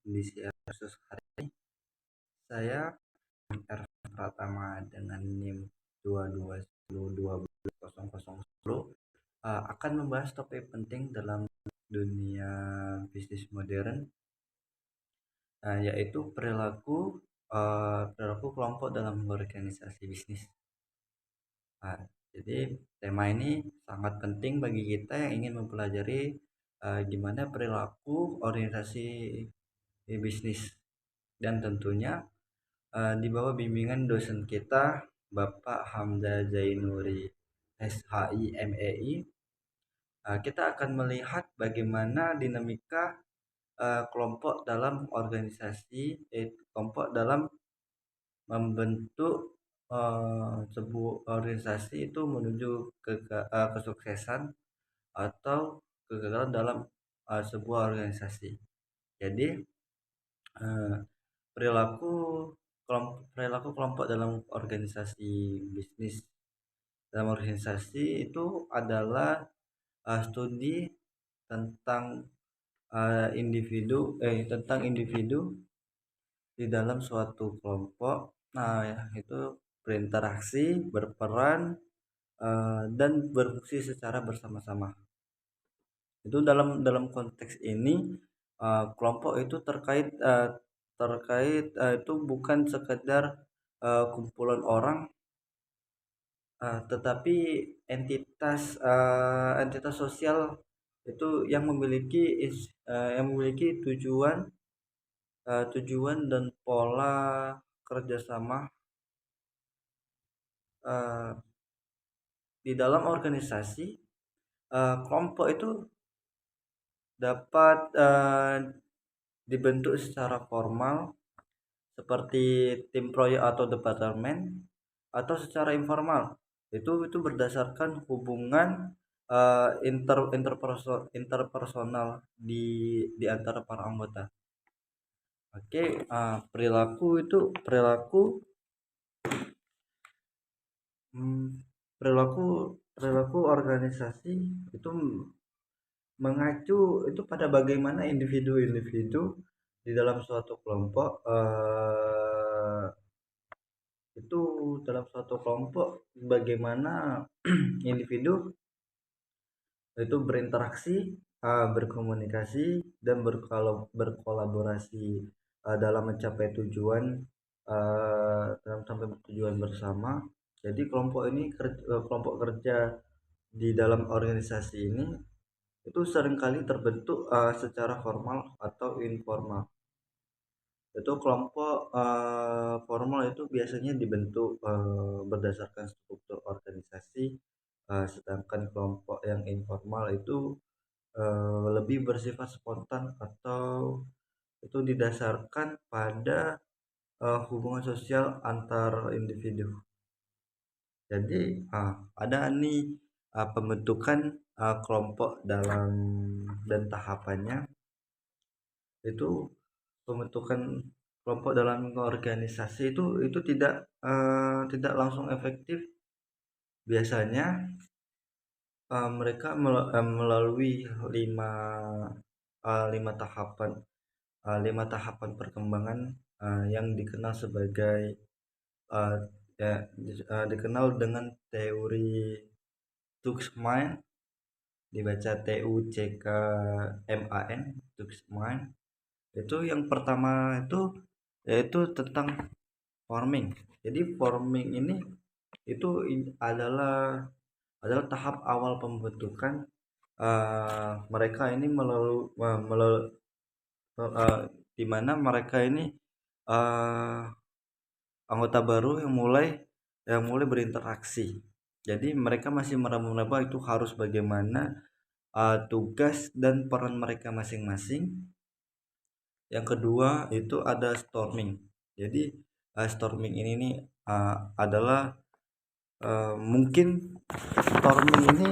di siar khusus hari ini saya R. Pratama dengan NIM 22102010 akan membahas topik penting dalam dunia bisnis modern, yaitu perilaku kelompok dalam organisasi bisnis. Nah, jadi tema ini sangat penting bagi kita yang ingin mempelajari gimana perilaku organisasi bisnis, dan tentunya di bawah bimbingan dosen kita Bapak Hamza Zainuri SHI MEI. Kita akan melihat bagaimana dinamika kelompok dalam organisasi, kelompok dalam membentuk sebuah organisasi itu menuju kesuksesan atau kegagalan dalam sebuah organisasi. Jadi eh, perilaku kelompok dalam organisasi bisnis, dalam organisasi itu adalah studi tentang individu di dalam suatu kelompok. Nah, ya, itu berinteraksi, berperan, dan berfungsi secara bersama-sama. Itu dalam konteks ini kelompok itu terkait itu bukan sekedar kumpulan orang, tetapi entitas sosial itu yang memiliki tujuan dan pola kerjasama uh, di dalam organisasi. Kelompok itu dapat dibentuk secara formal seperti tim proyek atau departemen, atau secara informal itu berdasarkan hubungan interpersonal di antara para anggota. Oke, perilaku organisasi itu mengacu itu pada bagaimana individu-individu di dalam suatu kelompok itu dalam suatu kelompok bagaimana individu itu berinteraksi, berkomunikasi, dan berkolaborasi dalam mencapai tujuan bersama. Jadi kelompok kerja di dalam organisasi ini itu seringkali terbentuk secara formal atau informal. Itu kelompok formal itu biasanya dibentuk berdasarkan struktur organisasi, sedangkan kelompok yang informal itu lebih bersifat spontan atau itu didasarkan pada hubungan sosial antar individu. Jadi ada nih pembentukan kelompok dan tahapannya. Itu pembentukan kelompok dalam organisasi itu tidak langsung efektif. Biasanya mereka melalui lima tahapan perkembangan yang dikenal sebagai uh, ya, dikenal dengan teori Tuxman, dibaca TUCKMAN, Tuxman. Itu yang pertama itu yaitu tentang forming. Jadi forming ini itu adalah tahap awal pembentukan mereka ini melalui di mana mereka ini anggota baru yang mulai berinteraksi. Jadi mereka masih meraba-raba itu harus bagaimana tugas dan peran mereka masing-masing. Yang kedua itu ada storming. Jadi storming ini nih adalah mungkin storming ini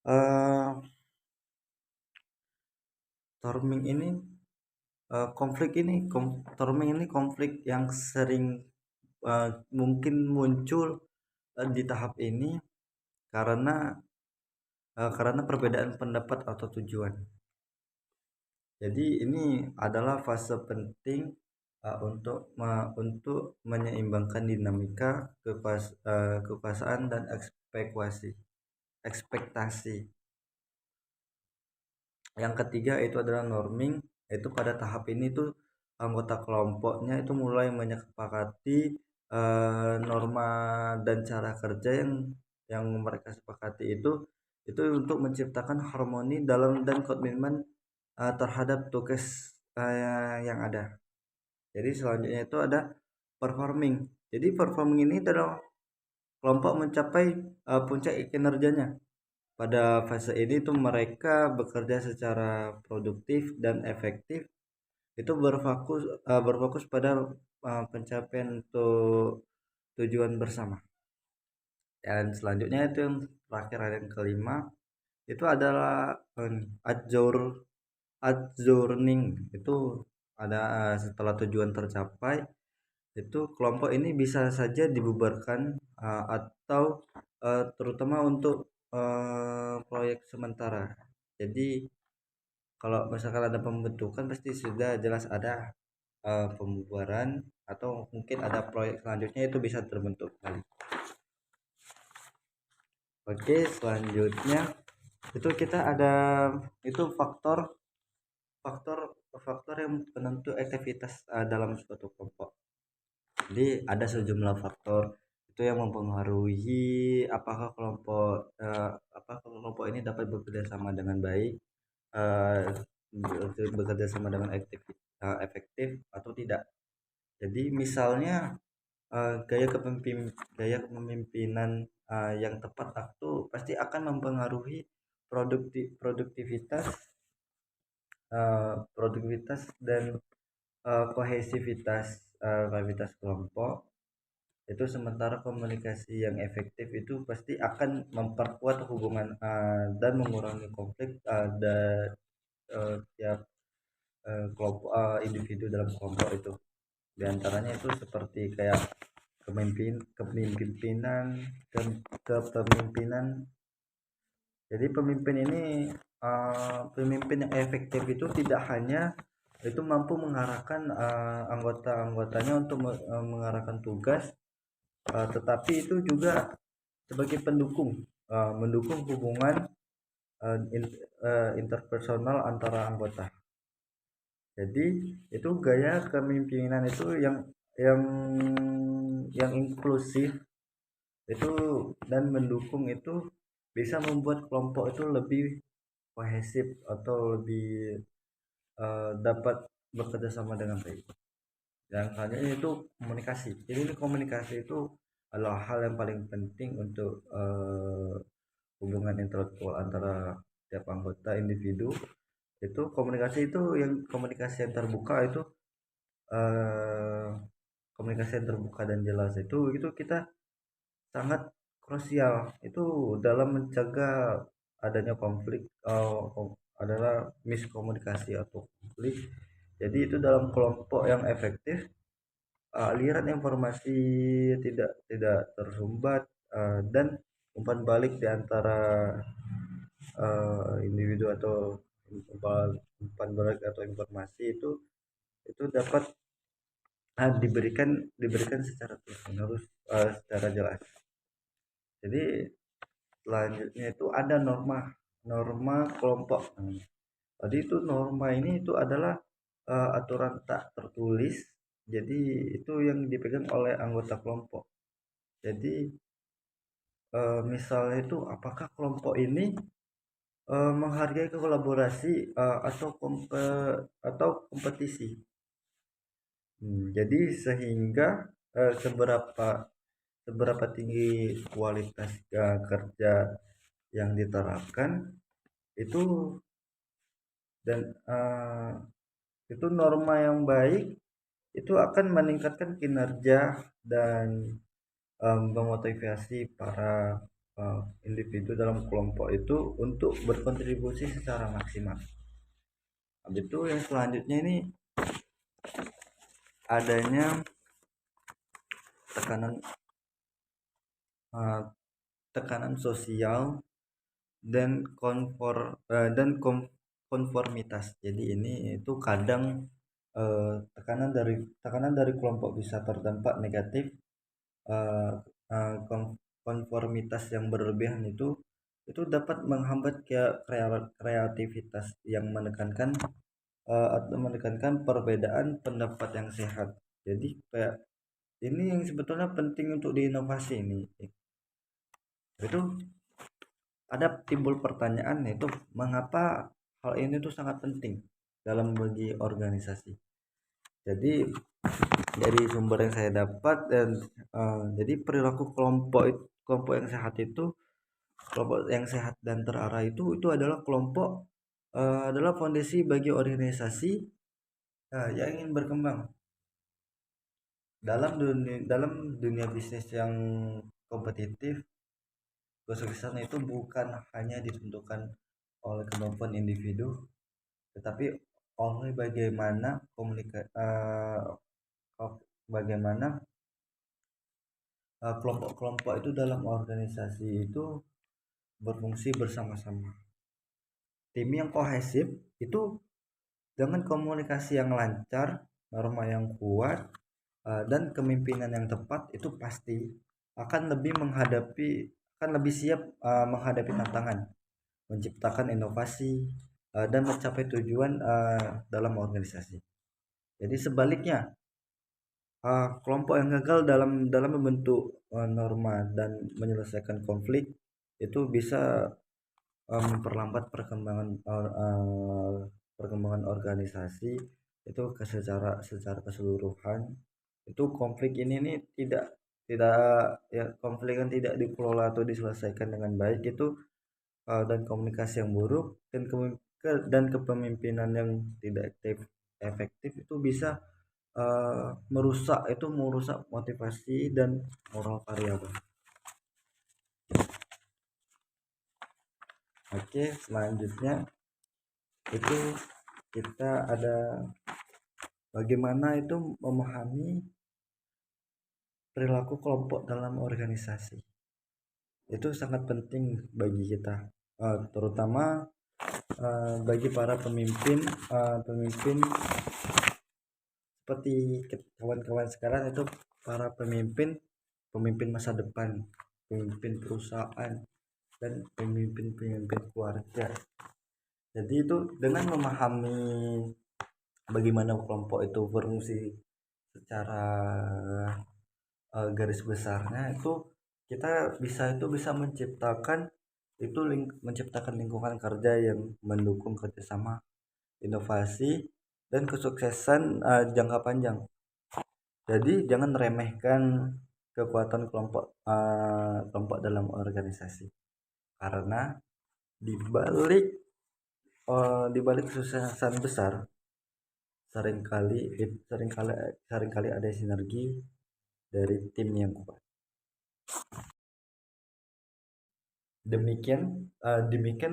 uh, storming ini konflik yang sering mungkin muncul di tahap ini karena perbedaan pendapat atau tujuan. Jadi ini adalah fase penting untuk menyeimbangkan dinamika kekuasaan dan ekspektasi. Yang ketiga itu adalah norming, itu pada tahap ini tuh anggota kelompoknya itu mulai menyepakati norma dan cara kerja yang mereka sepakati itu untuk menciptakan harmoni dalam dan komitmen terhadap tugas yang ada. Jadi selanjutnya itu ada performing. Jadi performing ini adalah kelompok mencapai puncak kinerjanya. Pada fase ini tuh mereka bekerja secara produktif dan efektif. Itu berfokus pada pencapaian untuk tujuan bersama. Dan selanjutnya itu yang terakhir ada yang kelima itu adalah adjourning. Itu ada setelah tujuan tercapai itu kelompok ini bisa saja dibubarkan atau terutama untuk proyek sementara. Jadi kalau misalkan ada pembentukan pasti sudah jelas ada pembubaran atau mungkin ada proyek selanjutnya itu bisa terbentuk kali. Oke, selanjutnya itu kita ada itu faktor faktor faktor yang penentu aktivitas dalam suatu kelompok. Jadi ada sejumlah faktor itu yang mempengaruhi apakah kelompok ini dapat bekerja sama dengan baik, eh, bekerja sama dengan efektif atau tidak. Jadi misalnya gaya kepemimpinan yang tepat waktu pasti akan mempengaruhi produktivitas dan kohesivitas kelompok. Itu sementara komunikasi yang efektif itu pasti akan memperkuat hubungan dan mengurangi konflik tiap kelompok individu dalam kelompok itu. Di antaranya itu seperti kayak kepemimpinan kepemimpinan. Jadi pemimpin yang efektif itu tidak hanya itu mampu mengarahkan anggota-anggotanya untuk mengarahkan tugas, tetapi itu juga sebagai mendukung hubungan interpersonal antara anggota. Jadi itu gaya kepemimpinan itu yang yang inklusif itu dan mendukung itu bisa membuat kelompok itu lebih kohesif atau lebih dapat bekerja sama dengan baik. Dan selanjutnya itu komunikasi. Jadi ini komunikasi itu adalah hal yang paling penting untuk hubungan intelektual antara tiap anggota individu. Itu komunikasi yang terbuka itu eh, komunikasi yang terbuka dan jelas itu kita sangat krusial itu dalam mencegah adanya konflik adalah miskomunikasi atau konflik. Jadi itu dalam kelompok yang efektif aliran informasi tidak tersumbat dan umpan balik di antara individu atau umpan balik atau informasi itu dapat diberikan secara terus menerus secara jelas. Jadi selanjutnya itu ada norma norma kelompok. Tadi itu norma ini itu adalah aturan tak tertulis. Jadi itu yang dipegang oleh anggota kelompok. Jadi misalnya itu apakah kelompok ini menghargai kolaborasi atau kompetisi. Jadi sehingga seberapa seberapa tinggi kualitas kerja yang diterapkan itu dan itu norma yang baik itu akan meningkatkan kinerja dan memotivasi para individu dalam kelompok itu untuk berkontribusi secara maksimal. Habis itu yang selanjutnya ini adanya tekanan uh, tekanan sosial dan konformitas. Jadi ini itu kadang tekanan dari kelompok bisa terdampak negatif. eh, Konformitas yang berlebihan itu dapat menghambat kreativitas yang menekankan perbedaan pendapat yang sehat. Jadi kayak ini yang sebetulnya penting untuk diinovasi ini. Itu ada timbul pertanyaan, yaitu mengapa hal ini tuh sangat penting dalam bagi organisasi. Jadi dari sumber yang saya dapat, dan jadi perilaku kelompok yang sehat dan terarah itu adalah adalah fondasi bagi organisasi yang ingin berkembang dalam dunia bisnis yang kompetitif. Kesuksesan itu bukan hanya ditentukan oleh kemampuan individu, tetapi oleh bagaimana kelompok-kelompok itu dalam organisasi itu berfungsi bersama-sama. Tim yang kohesif itu dengan komunikasi yang lancar, norma yang kuat, dan kepemimpinan yang tepat, itu pasti akan lebih siap menghadapi tantangan, menciptakan inovasi, dan mencapai tujuan dalam organisasi. Jadi sebaliknya, kelompok yang gagal dalam membentuk norma dan menyelesaikan konflik itu bisa memperlambat perkembangan organisasi itu secara keseluruhan. Itu konflik ini nih tidak tidak ya, konflik yang tidak dikelola atau diselesaikan dengan baik itu, dan komunikasi yang buruk dan kepemimpinan yang tidak efektif itu bisa merusak motivasi dan moral karyawan. Oke, selanjutnya itu kita ada bagaimana itu memahami perilaku kelompok dalam organisasi. Itu sangat penting bagi kita, terutama bagi para pemimpin seperti kawan-kawan sekarang. Itu para pemimpin masa depan, pemimpin perusahaan, dan pemimpin keluarga. Jadi itu dengan memahami bagaimana kelompok itu berfungsi secara garis besarnya, itu kita bisa menciptakan lingkungan kerja yang mendukung kerjasama, inovasi, dan kesuksesan jangka panjang. Jadi jangan remehkan kekuatan kelompok dalam organisasi, karena di balik kesuksesan besar seringkali ada sinergi dari tim yang kuat. Demikian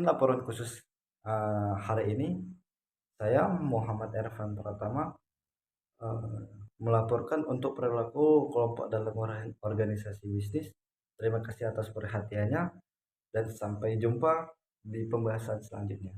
laporan khusus hari ini. Saya Muhammad Ervan Pratama melaporkan untuk perilaku kelompok dalam organisasi bisnis. Terima kasih atas perhatiannya, dan sampai jumpa di pembahasan selanjutnya.